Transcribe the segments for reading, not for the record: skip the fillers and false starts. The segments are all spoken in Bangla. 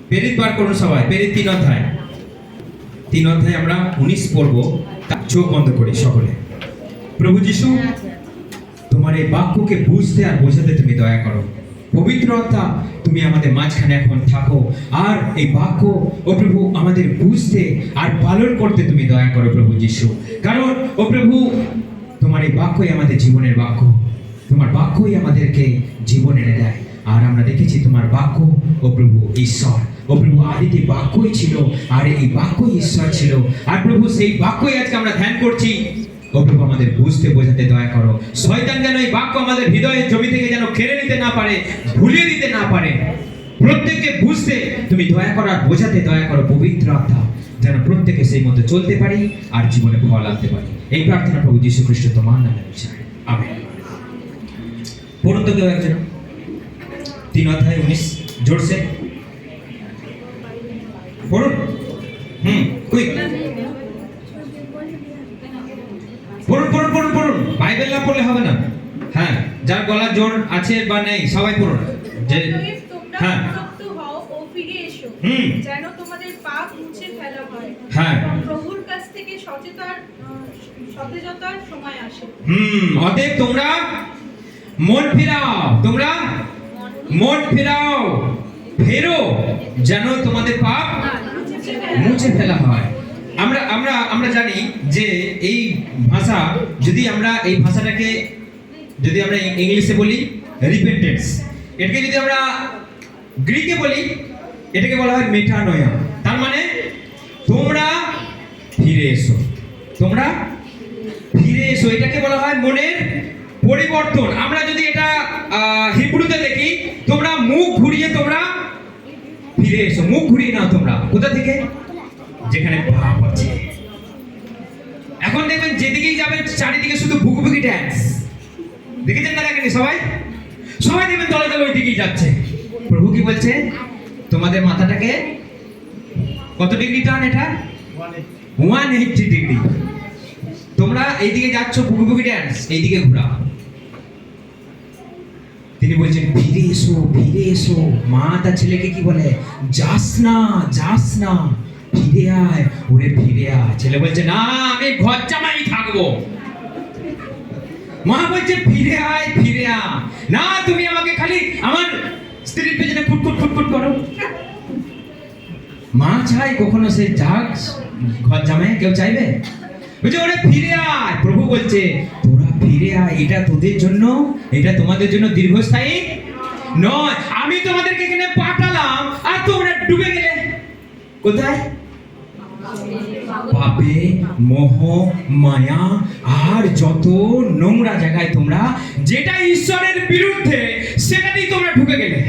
প্রেরিত বার করুন সবাই, প্রেরিত 3 অধ্যায়। 3 অধ্যায় আমরা 19 পড়ব। চোখ বন্ধ করি সকলে। প্রভু যিশু, তোমার এই বাক্যকে বুঝতে আর বোঝাতে তুমি দয়া করো। পবিত্র আত্মা, তুমি আমাদের মাঝখানে এখন থাকো, আর এই বাক্য ও প্রভু আমাদের বুঝতে আর পালন করতে তুমি দয়া করো প্রভু যিশু। কারণ ও প্রভু, তোমার এই বাক্যই আমাদের জীবনের বাক্য। তোমার বাক্যই আমাদেরকে জীবন এনে দেয়। আর আমরা দেখেছি তোমার বাক্য ও প্রভু ঈশ্বর। ও প্রভু, আদিতে বাক্যই ছিল, আর এই বাক্যই ঈশ্বর ছিল। আর প্রভু, সেই বাক্যই আজকে আমরা ধ্যান করছি। ও প্রভু, আমাদের বুঝতে বোঝাতে দয়া করো। শয়তান যেন এই বাক্য আমাদের হৃদয়ের জমি থেকে যেন কেড়ে নিতে না পারে, ভুলিয়ে দিতে না পারে। প্রত্যেককে বুঝতে তুমি দয়া করো আর বোঝাতে দয়া করো পবিত্র আত্মা, যেন প্রত্যেকে সেই মতো চলতে পারি আর জীবনে ফল আনতে পারি। এই প্রার্থনা প্রভু যীশু খ্রিস্ট তোমার নামে চাই, আমেন। পড়ুন তো কেউ একজন 3 অধ্যায় 19 জোরসে পড়ুন। কুইক পড়ুন পড়ুন পড়ুন পড়ুন। বাইবেল না পড়লে হবে না। হ্যাঁ, যার গলা জোর আছে বা নেই সবাই পড়ুন। যে হ্যাঁ, যেন তোমাদের পাপ মুছে ফেলা হয়। হ্যাঁ, প্রভুর কাছ থেকে সতেজতার সময় আসে। অতএব তোমরা মন ফেরাও, তোমরা মন ফেরাও, ফেরো, যেন তোমাদের পাপ মুছে ফেলা হয়। আমরা আমরা আমরা জানি যে এই ভাষা, যদি আমরা এই ভাষাটাকে যদি আমরা ইংলিশে বলি রিপেন্টেন্স, এটাকে যদি আমরা গ্রিকে বলি এটাকে বলা হয় মেটানয়া। তার মানে তোমরা ফিরে এসো, তোমরা ফিরে এসো। এটাকে বলা হয় মনের পরিবর্তন। আমরা যদি এটা হিব্রুতে দেখি, তোমরা মুখ ঘুরিয়ে তোমরা ফিরে এসো। মুখ ঘুরিয়ে নাও তোমরা। কোথা থেকে? যেখানে পাপ আছে। এখন দেখবেন যেদিকেই যাবেন চারিদিকে শুধু ভুকুভুকি ড্যান্স। দেখেছেন না? দেখেনি? সবাই সবাই দেখবেন দলে দলে ওই দিকেই যাচ্ছে। প্রভু কি বলছে? তোমাদের মাথাটাকে কত ডিগ্রি টান? এটা 180 ডিগ্রি। তোমরা এইদিকে যাচ্ছ ভুকুভুকি ড্যান্স, এইদিকে ঘোরা। তিনি বলছেন ফিরে এসো, ফিরে এসো। মা তার ছেলেকে কি বলে? যাস না, যাস না, ফিরে আয়, ওরে ফিরে আয়। ছেলে বলছে না, আমি ঘর জামাই থাকবো। মা বলছে ফিরে আয়, ফিরে আয়। না, তুমি আমাকে খালি আমার স্ত্রীর পেছনে ফুটফুট ফুটফুট করো। মা চাই কখনো সে যাক ঘর জামাই? কেউ চাইবে? বলছে ওরে ফিরে আয়। প্রভু বলছে তোরা ফিরে আয়। এটা তোদের জন্য, এটা তোমাদের জন্য দীর্ঘস্থায়ী নয়। আমি তোমাদেরকে এখানে পাঠালাম আর তোমরা ডুবে গেলে কোথায়? পাপে, মোহ, মায়া আর যত নোংরা জায়গায় তোমরা, যেটা ঈশ্বরের বিরুদ্ধে, সেটাতেই তোমরা ঢুকে গেলে।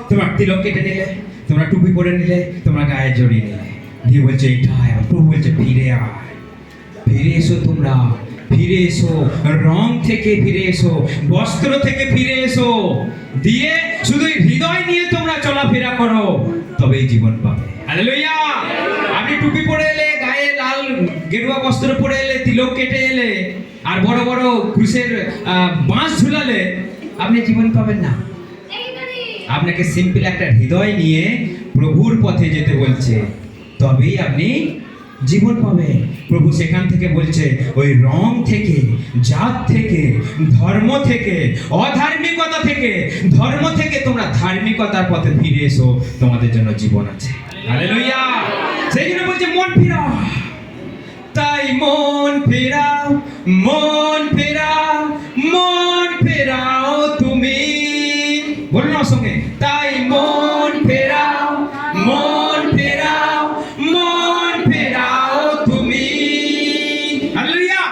তোমরা তিলক কেটে নিলে, তোমরা টুপি পরে নিলে, তোমরা গায়ে জড়িয়ে নিলে। দিয়ে বলছে এটাই। প্রভু বলছে ফিরে আয়, ফিরে এসো। তোমরা ফিরে এসো, রং থেকে ফিরে এসো, বস্ত্র থেকে ফিরে এসো। দিয়ে শুধু হৃদয় নিয়ে তোমরা চলাফেরা করো, তবেই জীবন পাবে। হালেলুয়া। আপনি টুপি পরে এলে, গায়ে লাল গেরুয়া বস্ত্র পরে এলে, তিলক কেটে এলে, আর বড় বড় ক্রুশের বাঁশ ঝুলালে, আপনি জীবন পাবেন না। আপনাকে সিম্পল একটা হৃদয় নিয়ে প্রভুর পথে যেতে বলছে, তবেই আপনি জীবন পাবেন। প্রভু সেখান থেকে বলছে ওই রং থেকে, জাত থেকে, ধর্ম থেকে, অধার্মিকতা থেকে, ধর্ম থেকে তোমরা ধার্মিকতার পথে ফিরে এসো, তোমাদের জন্য জীবন আছে। হালেলুয়া। সেই জন্য বলছে মন ফেরাও। তাই মন ফেরাও, মন ফেরাও, মন ফেরাও তুমি। বলুন আমার সঙ্গে, তাই মন ফেরাও, মন ফেরাও, মন ফেরাও তুমি। হালেলুয়া।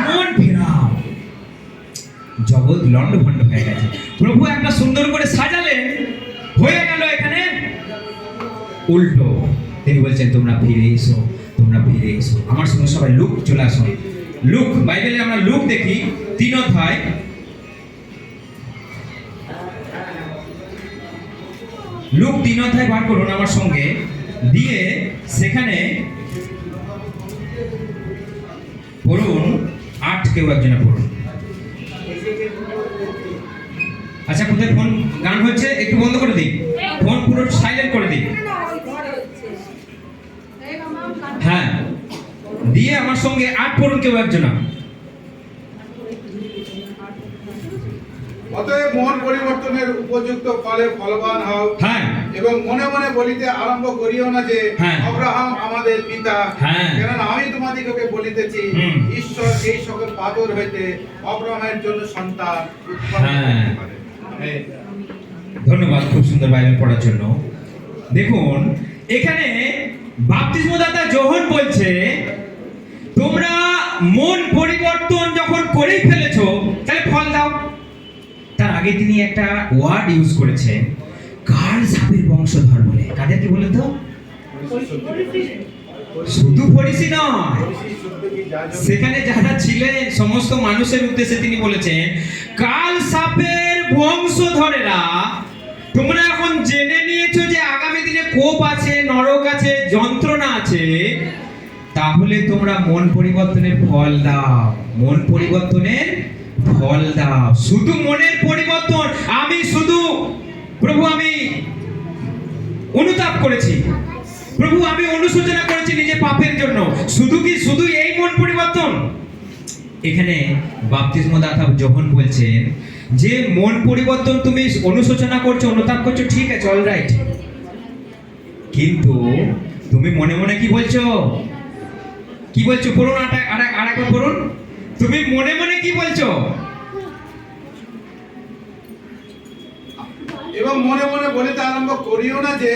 মন ফেরাও। জগৎ লন্ডভন্ড হয়ে গেছে। প্রভু একটা সুন্দর করে সাজালেন, হয়ে গেল এখানে উল্টো। তিনি বলছেন তোমরা ফিরে এসো, তোমরা ফিরে এসো। আমার সঙ্গে সবাই লুক চলে আসুন। লুক, বাইবেলে আমরা লুক দেখি 3 অধ্যায়। লুক 3 অধ্যায় বার করুন আমার সঙ্গে, দিয়ে সেখানে পড়ুন 8। কেউ একজনে পড়ুন। আচ্ছা, কোথায় ফোন গান হচ্ছে একটু বন্ধ করে দিই, ফোন পুরো সাইলেন্ট করে দিই। হ্যাঁ, দিয়ে আমার সঙ্গে 8 পড়ুন কেউ একজনা। অতএব মন পরিবর্তনের উপযুক্ত ফলে ফলবান হও, হ্যাঁ, এবং মনে মনে বলিতে আরম্ভ করিও না যে হ্যাঁ। আব্রাহাম আমাদের পিতা, হ্যাঁ। কেননা আমি তোমাদিগকে বলিতেছি হুম। ঈশ্বর এই সকল পাথর হইতে আব্রাহামের জন্য সন্তান উৎপন্ন হ্যাঁ। করতে পারে। ধন্যবাদ খুব সুন্দর বাইবেল পড়ার জন্য। দেখুন এখানে বাপ্তিস্মদাতা যোহন বলছে তোমরা মন পরিবর্তন যখন করেই ফেলেছো তাহলে ফল দাও। তার আগে তিনি একটা ওয়ার্ড ইউজ করেছেন, কাল সাপের বংশধর বলে। কাদেরকে বলে তো? শুধু ফরিসি নয়, সেখানে যারা ছিলেন সমস্ত মানুষের উদ্দেশ্যে তিনি বলেছেন, কাল সাপের বংশধরেরা তোমরা এখন জেনে নিয়েছো যে আগামী দিনে কোপ আছে, নরক আছে, যন্ত্রণা আছে, তাহলে তোমরা মন পরিবর্তনের ফল দাও। মন পরিবর্তনের ফল দাও। শুধু মনের পরিবর্তন, আমি শুধু প্রভু আমি অনুতাপ করেছি, প্রভু আমি অনুশোচনা করেছি নিজের পাপের জন্য, শুধু এই মন পরিবর্তন? এখানে বাপ্তিস্মদাতা যোহন বলছেন যে মন পরিবর্তন তুমি অনুশোচনা করছো, অনুতাপ করছো, ঠিক আছে, অলরাইট, কিন্তু তুমি মনে মনে কি বলছো? কি বলছো পড়ুন, আরেকবার পড়ুন। তুমি মনে মনে কি বলছো? এবং মনে মনে বলিতে আরম্ভ করিও না যে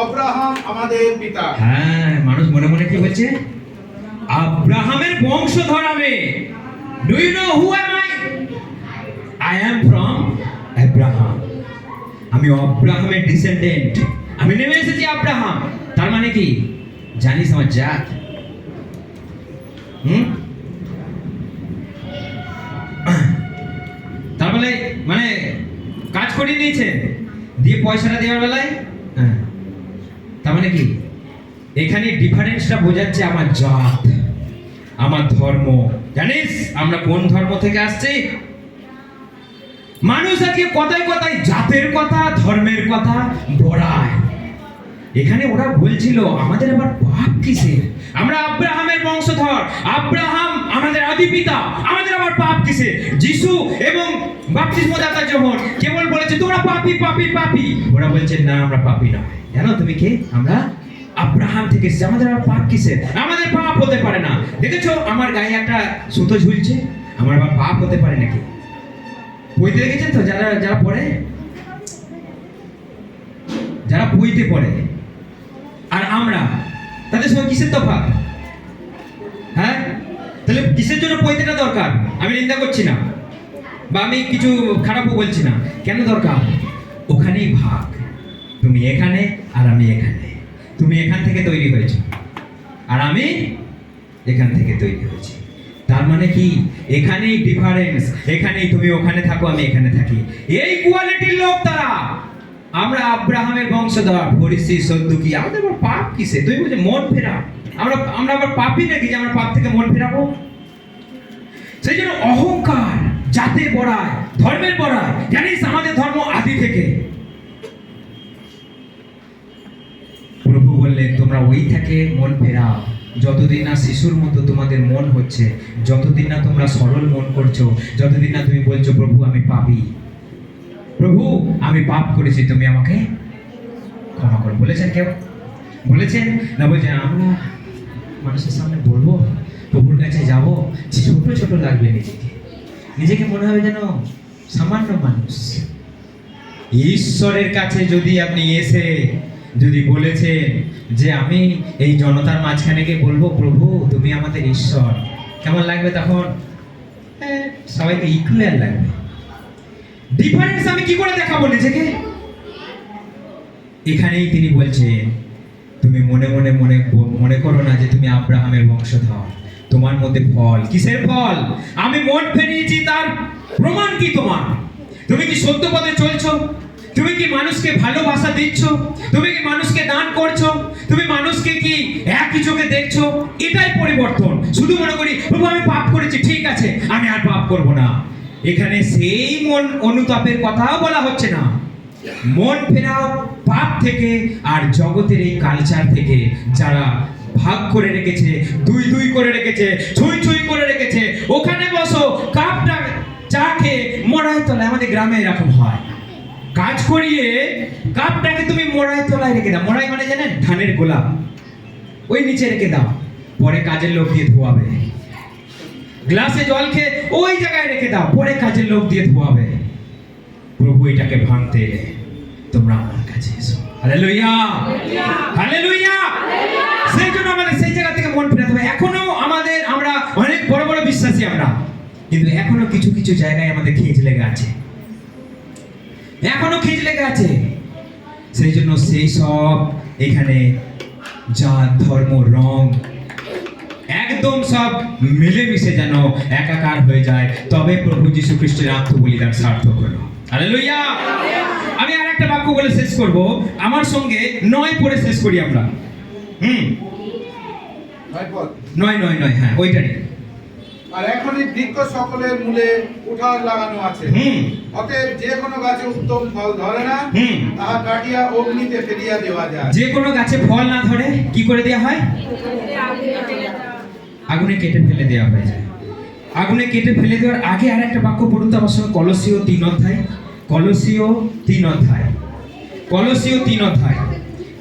আব্রাহাম আমাদের পিতা। হ্যাঁ, মানুষ মনে মনে কি বলছে? আব্রাহামের বংশধর আমি। Do you know who am I? I am from Abraham. আমি আব্রাহামের ডিসেন্ডেন্ট। আমি নেমে এসেছি আব্রাহাম। তার মানে কি? জানিস আমার জাত? তার মানে কাজ করে নিয়েছেন, দিয়ে পয়সাটা দেওয়ার বেলায় হ্যাঁ, তার মানে কি? এখানে ডিফারেন্সটা বোঝাচ্ছে আমার জাত, আমার ধর্ম। জানিস আমরা কোন ধর্ম থেকে আসছি? মানুষ আজকে কথায় কথায় জাতের কথা, ধর্মের কথা বড়ায়। এখানে ওরা বলছিল আমাদের আবার পাপ কিসের? আমরা আব্রাহামের বংশধর, আব্রাহাম আমাদের আদি পিতা, আমাদের আবার পাপ কিসের? যিশু এবং বাপ্তিস্মদাতা যোহন কেবল বলেছে তোমরা পাপী পাপী পাপী। ওরা বলছে না, আমরা পাপী নয়। জানো তুমি কে? আমরা আব্রাহাম থেকে এসেছি, আমাদের আবার পাপ কিসের? আমাদের পাপ হতে পারে না। দেখেছো আমার গায়ে একটা সুতো ঝুলছে, আমার আবার পাপ হতে পারে নাকি? বইতে দেখেছেন তো যারা পড়ে, যারা বইতে পড়ে আর আমরা, তাদের সঙ্গে কিসের তফাৎ? হ্যাঁ, তাহলে কিসের জন্য পৈতেটা দরকার? আমি নিন্দা করছি না বা আমি কিছু খারাপও বলছি না। কেন দরকার? ওখানেই ভাগ। তুমি এখানে আর আমি এখানে। তুমি এখান থেকে তৈরি হয়েছ আর আমি এখান থেকে তৈরি হয়েছি। তার মানে কি? এখানেই ডিফারেন্স। এখানেই তুমি ওখানে থাকো, আমি এখানে থাকি। এই কোয়ালিটির লোক তারা। আমরা আব্রাহামের বংশধর, ফরিসি, সদ্দুকি। আমাদের আবার পাপ কিসে? তুমি বলছো মন ফেরা। আমরা আবার পাপই নাকি যে আমরা পাপ থেকে মন ফেরাবো? সেই জন্য অহংকার জাতে বড়ায়, ধর্মের বড়ায়। জানিস আমাদের ধর্ম আদি থেকে। প্রভু বললেন তোমরা ওই থেকে মন ফেরাও। যতদিন না শিশুর মতো তোমাদের মন হচ্ছে, যতদিন না তোমরা সরল মন করছো, যতদিন না তুমি বলছো প্রভু আমি পাপী, প্রভু আমি পাপ করেছি, তুমি আমাকে ক্ষমা করো। বলেছেন কেউ? বলেছেন না? বলছেন আমরা মানুষের সামনে বলবো, প্রভুর কাছে যাব, ছোট ছোট লাগবে, নিজেকে মনে হবে যেন সামান্য মানুষ। ঈশ্বরের কাছে যদি আপনি এসে যদি বলেছেন যে আমি এই জনতার মাঝখানে গিয়ে বলবো প্রভু তুমি আমাদের ঈশ্বর, কেমন লাগবে তখন? সবাইকে ইকুয়াল লাগবে। ডিফারেন্স আমি কি করে দেখাবো নিজেকে? এখানেই তিনি বলছেন তুমি মনে মনে মনে করো না যে তুমি আব্রাহামের বংশধর। তোমার মধ্যে ফল, কিসের ফল? আমি মন ফেরিয়েছি, তার প্রমাণ কি তোমার? তুমি কি সত্য পথে চলছো? তুমি কি মানুষকে ভালোবাসা দিচ্ছ? তুমি কি মানুষকে দান করছো? তুমি মানুষকে কি একই চোখে দেখছো? এটাই পরিবর্তন। শুধু মনে করি প্রভু আমি পাপ করেছি, ঠিক আছে আমি আর পাপ করব না। এখানে সেই মন অনুতাপের কথাও বলা হচ্ছে না। মন ফেরাও পাপ থেকে আর জগতের এই কালচার থেকে, যারা ভাগ করে রেখেছে, দুই দুই করে রেখেছে, ছুঁই ছুঁই করে রেখেছে। ওখানে বসো, কাপটা চা খেয়ে মড়াই তলায়, আমাদের গ্রামে এরকম হয়, কাজ করিয়ে কাপটাকে তুমি মড়াই তলায় রেখে দাও। মড়াই মানে জানেন, ধানের গোলা, ওই নিচে রেখে দাও, পরে কাজের লোক দিয়ে ধোয়াবে। গ্লাসে জল খেয়ে ওই জায়গায় রেখে দাও, পরে কাজের লোক দিয়ে ধোয়াবে। প্রভু এটাকে ভাঙতে এলে তোমরা আমার কাছে এসো। Hallelujah, hallelujah. সেই জন্য আমাদের সেই জায়গা থেকে মন ফেরাতে হবে। এখনো আমরা অনেক বড় বড় বিশ্বাসী আমরা, কিন্তু এখনো কিছু কিছু জায়গায় আমাদের খেজ লেগে আছে, এখনো খেজ লেগে আছে। সেই জন্য সেই সব এখানে জাত ধর্ম রং একদম সব মিলেমিশে যেন একাকার হয়ে যায়, তবে প্রভু যীশু খ্রিস্টের আত্মবলিদান সার্থক হলো। হালেলুয়া। আমি আর একটা বাক্য বলে শেষ করব, আমার সঙ্গে 9 পড়ে শেষ করি আমরা। 9 হ্যাঁ, ওইটারই। আর এখনই বৃক্ষ সকলের মূলে কুঠার লাগানো আছে, অতএব যে কোনো গাছে উত্তম ফল ধরে না, তাহা কাটিয়া অগ্নিতে ফেলিয়া দেওয়া যায়। যে কোনো গাছে ফল না ধরে কি করে দেওয়া হয়? আগুনে কেটে ফেলে দেওয়া হয়ে যায়। আগুনে কেটে ফেলে দেওয়ার আগে আর একটা বাক্য পড়ুন তো আমার সঙ্গে, কলসীয় 3 অধ্যায়। কলসীয় 3 অধ্যায়। কলসীয় 3 অধ্যায়।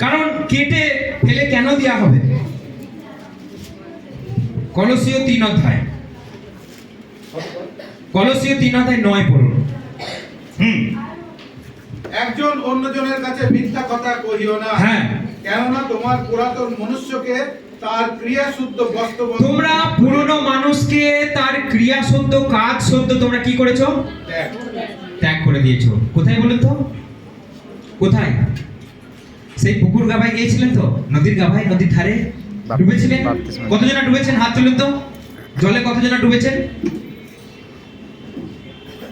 কারণ কেটে ফেলে কেন দেওয়া হবে? কলসীয় 3 অধ্যায়। কলসীয় 3 অধ্যায় 9 পড়ুন। একজন অন্যজনের কাছে মিথ্যা কথা কহিও না, হ্যাঁ, কেননা তোমার পুরাতন মনুষ্যকে তার ক্রিয়া শুদ্ধ বস্ত্র তোমরা পুরনো মানুষকে তার ক্রিয়া শুদ্ধ কাজ শুদ্ধ তোমরা কি করেছো? ত্যাগ করে দিয়েছো। কোথায় বলুন তো? কোথায়? সেই পুকুর গাভায় গিয়েছিলেন তো, নদীর গাভায়, নদীর ধারে ডুবেছিলেন। কতজনা ডুবেছেন হাত তুলুন তো। জলে কতজনা ডুবেছেন?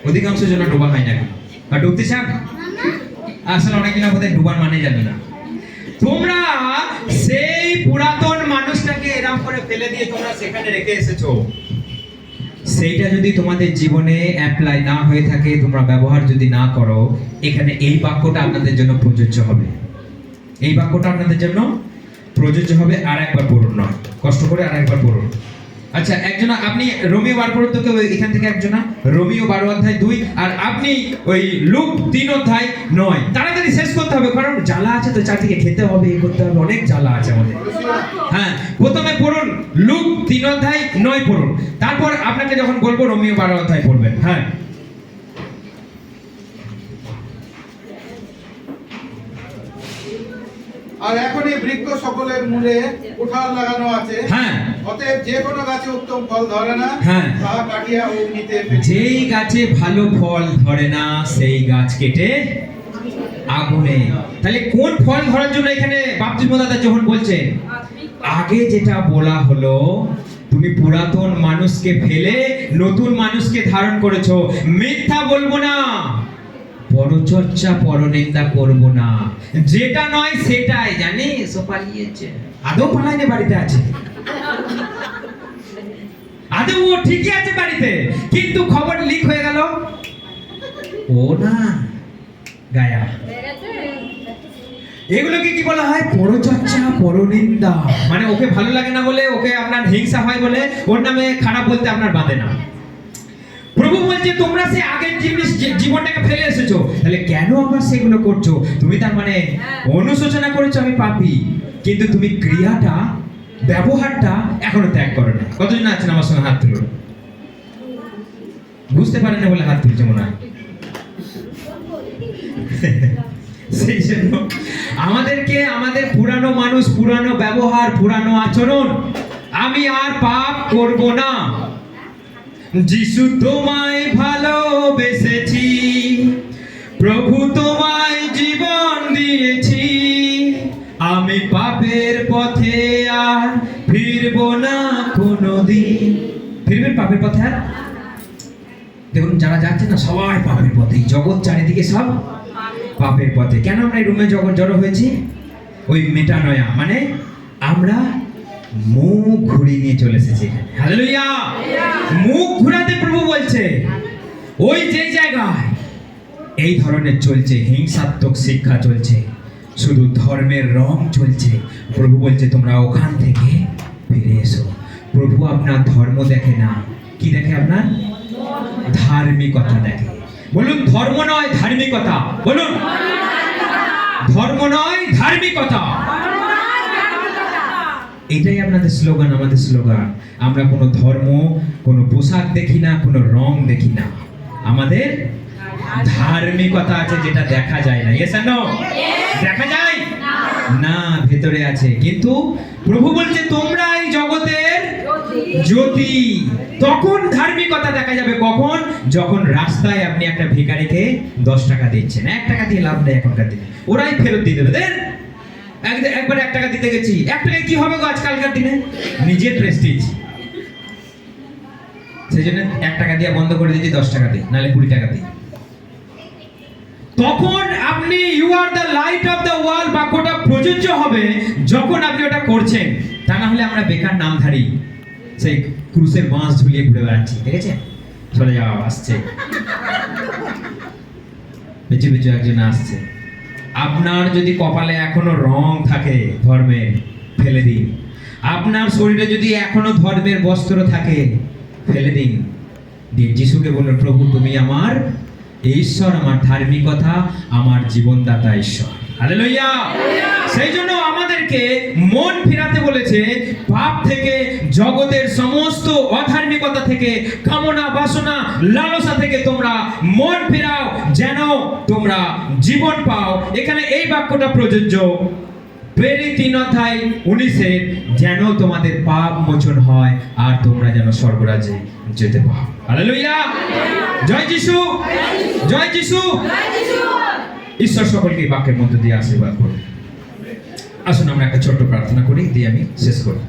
অধিকাংশ জন ডোবা হয় না। আর ডুবতে চান? আসলে অনেকদিন বোধহয় ডুবার মানে জানি না। তোমরা সেই পুরাতন মানুষটাকে এরকম করে ফেলে দিয়ে তোমরা সেখানে রেখে এসেছো। সেইটা যদি তোমাদের জীবনে অ্যাপ্লাই না হয়ে থাকে, তোমরা ব্যবহার যদি না করো, এখানে এই বাক্যটা আপনাদের জন্য প্রযোজ্য হবে। এই বাক্যটা আপনাদের জন্য প্রযোজ্য হবে। আর একবার পড়ুন, নয় কষ্ট করে আর একবার পড়ুন। আচ্ছা, একজন আপনি রোমিও 12 পড়ুন তো, কেউ এখান থেকে একজনা রোমিও 12 অধ্যায় 2, আর আপনি ওই লুক 3 অধ্যায় 9। তাড়াতাড়ি শেষ করতে হবে, কারণ জ্বালা আছে তো, চারদিকে খেতে হবে, এ করতে হবে, অনেক জ্বালা আছে আমাদের। হ্যাঁ, প্রথমে পড়ুন লুক 3 অধ্যায় 9 পড়ুন, তারপর আপনাকে যখন বলবো রোমিও 12 অধ্যায় পড়বেন। হ্যাঁ, আর এখনই বৃক্ষ সকলের মূলে কুঠার লাগানো আছে, হ্যাঁ, অতএব যে কোনো গাছে উত্তম ফল ধরে না, হ্যাঁ, তাহা কাটিয়া অগ্নিতে ফেলিয়া। যেই গাছে ভালো ফল ধরে না সেই গাছ কেটে আগুনে। তাহলে কোন ফল ধরার জন্য এখানে বাপ্তিস্ম দাদা যখন বলছেন, আগে যেটা বলা হলো, তুমি পুরাতন মানুষকে ফেলে নতুন মানুষকে ধারণ করেছো। মিথ্যা বলবো না, পরচর্চা পরনিন্দা করব না, যেটা নয় সেটাই। জানিস ও পালিয়েছে, আদৌ পালাইনি, বাড়িতে আছে, আদৌ ও ঠিকই আছে বাড়িতে, কিন্তু খবর লিক হয়ে গেল, ও না গায়া। এগুলোকে কি বলা হয়? পরচর্চা পরনিন্দা। মানে ওকে ভালো লাগে না বলে, ওকে আপনার হিংসা হয় বলে ওর নামে খারাপ বলতে আপনার বাঁধে না। প্রভু বলছে তোমরা সে আগের জিনিস জীবনটাকে ফেলে এসেছো, তাহলে কেন আবার সেগুলো করছো? তুমি তার মানে অনুশোচনা করেছো আমি পাপী, কিন্তু তুমি ক্রিয়াটা, ব্যবহারটা এখনো ত্যাগ করো না। কতজন আছেন আমার সঙ্গে? হাত তুলুন। বুঝতে পারেন না বলে হাত তুলছে মনে হয়। সেই জন্য আমাদেরকে আমাদের পুরানো মানুষ, পুরানো ব্যবহার, পুরানো আচরণ, আমি আর পাপ করব না। যিশু তোমায় ভালোবেসেছি, প্রভু তোমায় জীবন দিয়েছি, আমি পাপের পথে আর ফিরব না কোনোদিন। ফিরবেন পাপের পথে আর? দেখুন যারা যাচ্ছে না সবাই পাপের পথে, জগৎ চারিদিকে সব পাপের পথে। কেন আমরা এই রুমে জগৎ জড়ো হয়েছি? ওই মেটানয়া, মানে আমরা মুখ ঘুরিয়ে নিয়ে চলে এসেছি। হালেলুয়া। মুখ ঘুরাতে প্রভু বলছে, ওই যে জায়গায় এই ধরনের চলছে, হিংসাত্মক শিক্ষা চলছে, শুধু ধর্মের রং চলছে। প্রভু বলছে তোমরা ওখান থেকে ফিরে এসো। প্রভু আপনার ধর্ম দেখে না, কি দেখে? আপনার ধার্মিকতা দেখে। বলুন ধর্ম নয় ধার্মিকতা। বলুন ধর্ম নয় ধার্মিকতা। এটাই আপনাদের স্লোগান, আমাদের স্লোগান। আমরা কোনো ধর্ম, কোনো পোশাক দেখি না, কোনো রং দেখি না, আমাদের ধার্মিকতা আছে যেটা দেখা যায় না। Yes no? দেখা যায় না, ভেতরে আছে। কিন্তু প্রভু বলছে তোমরা এই জগতের জ্যোতি। তখন ধার্মিকতা দেখা যাবে কখন? যখন রাস্তায় আপনি একটা ভিখারিকে 10 টাকা দিচ্ছেন। 1 টাকা দিয়ে লাভ নেই এখনকার দিনে, ওরাই ফেরত দিয়ে দেবে। দেন একবার 1 টাকা দিতে গেছি, 1 টাকায় কি হবে গো আজকালকার দিনে? নিজের প্রেস্টিজ। সেই জন্য 1 টাকা দিয়ে বন্ধ করে দিয়েছি, 10 টাকা দিই, নাহলে 20 টাকা দিই। তখন আপনি you are the light of the world বাক্যটা প্রযোজ্য হবে যখন আপনি ওটা করছেন। তা না হলে আমরা বেকার নামধারী, সেই ক্রুসের বাঁশ ঝুলিয়ে ঘুরে বেড়াচ্ছি। দেখেছেন? চলে যাওয়া আসছে, পিছু পিছু একজন আসছে। আপনার যদি কপালে এখনো রং থাকে ধর্মের, ফেলে দিন। আপনার শরীরে যদি এখনো ধর্মের বস্ত্র থাকে, ফেলে দিন। যিশুকে বলুন প্রভু তুমি আমার ঈশ্বর, আমার ধার্মিকতা, আমার জীবনদাতা ঈশ্বর। হালেলুয়া। সেই জন্য আমাদেরকে মন ফেরাতে বলেছে পাপ থেকে, জগতের সমস্ত অধার্মিকতা থেকে, কামনা বাসনা লালসা থেকে তোমরা মন ফেরাও যেন তোমরা জীবন পাও। এখানে এই বাক্যটা প্রযোজ্য প্রেরিত 3:19 যেন তোমাদের পাপ মোচন হয় আর তোমরা যেন স্বর্গরাজ্যে যেতে পাও। হালেলুয়া। জয় যিশু, জয় যিশু। ঈশ্বর সকলকে এই বাক্যের মধ্যে দিয়ে আশীর্বাদ করুন। আসুন আমরা একটা ছোট্ট প্রার্থনা করি, দিয়ে আমি শেষ করি।